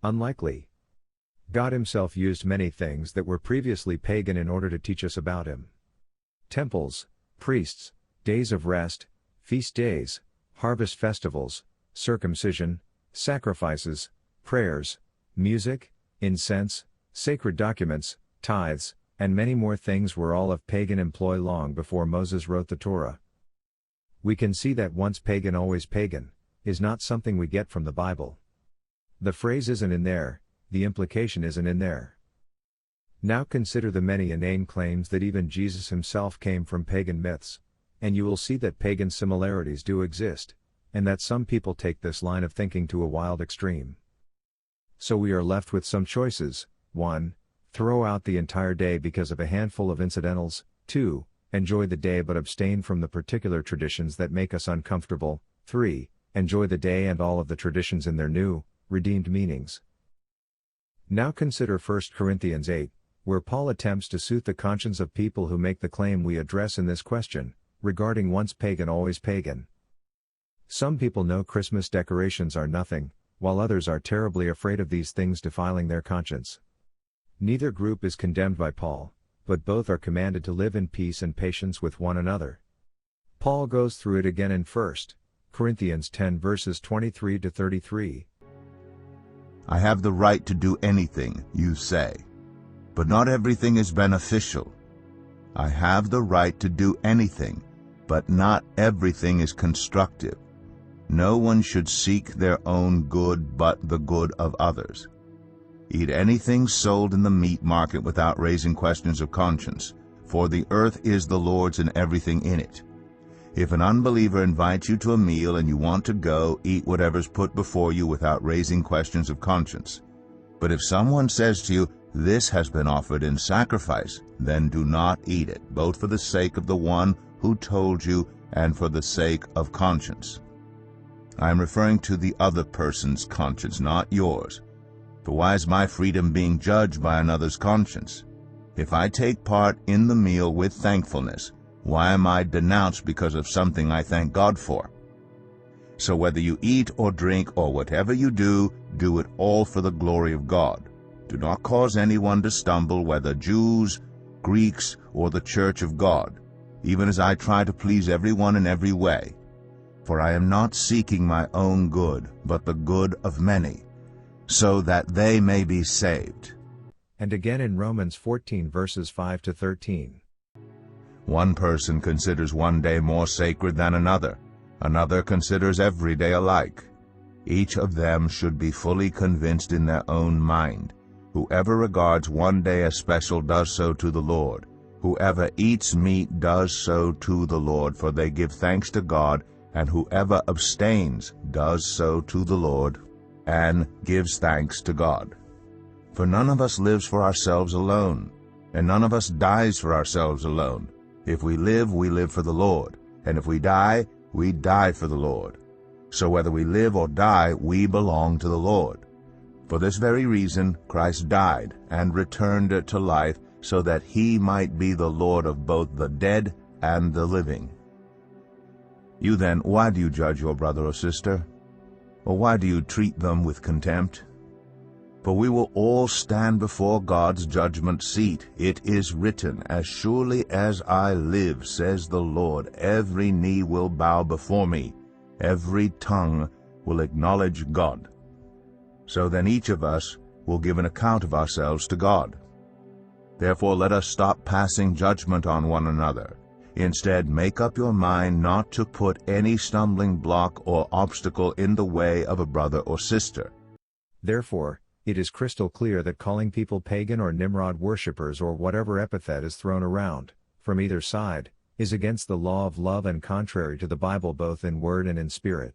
Unlikely. God himself used many things that were previously pagan in order to teach us about him. Temples, priests, days of rest, feast days, harvest festivals, circumcision, sacrifices, prayers, music, incense, sacred documents, tithes, and many more things were all of pagan employ long before Moses wrote the Torah. We can see that once pagan always pagan is not something we get from the Bible. The phrase isn't in there, the implication isn't in there. Now consider the many inane claims that even Jesus himself came from pagan myths, and you will see that pagan similarities do exist, and that some people take this line of thinking to a wild extreme. So we are left with some choices: 1. Throw out the entire day because of a handful of incidentals. 2. Enjoy the day but abstain from the particular traditions that make us uncomfortable. 3. Enjoy the day and all of the traditions in their new, redeemed meanings. Now consider 1 Corinthians 8, where Paul attempts to soothe the conscience of people who make the claim we address in this question, regarding once pagan always pagan. Some people know Christmas decorations are nothing, while others are terribly afraid of these things defiling their conscience. Neither group is condemned by Paul, but both are commanded to live in peace and patience with one another. Paul goes through it again in 1 Corinthians 10 verses 23 to 33. I have the right to do anything, you say, but not everything is beneficial. I have the right to do anything, but not everything is constructive. No one should seek their own good but the good of others. Eat anything sold in the meat market without raising questions of conscience, for the earth is the Lord's and everything in it. If an unbeliever invites you to a meal and you want to go, eat whatever's put before you without raising questions of conscience. But if someone says to you, "This has been offered in sacrifice," then do not eat it, both for the sake of the one who told you and for the sake of conscience. I am referring to the other person's conscience, not yours. For why is my freedom being judged by another's conscience? If I take part in the meal with thankfulness, why am I denounced because of something I thank God for? So whether you eat or drink or whatever you do it all for the glory of God. Do not cause anyone to stumble, whether Jews, Greeks, or the church of God, even as I try to please everyone in every way. For I am not seeking my own good, but the good of many, so that they may be saved. And again in Romans 14 verses 5 to 13. One person considers one day more sacred than another. Another considers every day alike. Each of them should be fully convinced in their own mind. Whoever regards one day as special does so to the Lord. Whoever eats meat does so to the Lord, for they give thanks to God, and whoever abstains does so to the Lord, and gives thanks to God. For none of us lives for ourselves alone, and none of us dies for ourselves alone. If we live for the Lord, and if we die for the Lord. So whether we live or die, we belong to the Lord. For this very reason Christ died and returned to life, so that he might be the Lord of both the dead and the living. You then, why do you judge your brother or sister? Or why do you treat them with contempt? For we will all stand before God's judgment seat. It is written, "As surely as I live, says the Lord, every knee will bow before me, every tongue will acknowledge God." So then each of us will give an account of ourselves to God. Therefore let us stop passing judgment on one another. Instead, make up your mind not to put any stumbling block or obstacle in the way of a brother or sister. Therefore, it is crystal clear that calling people pagan or Nimrod worshippers or whatever epithet is thrown around, from either side, is against the law of love and contrary to the Bible both in word and in spirit.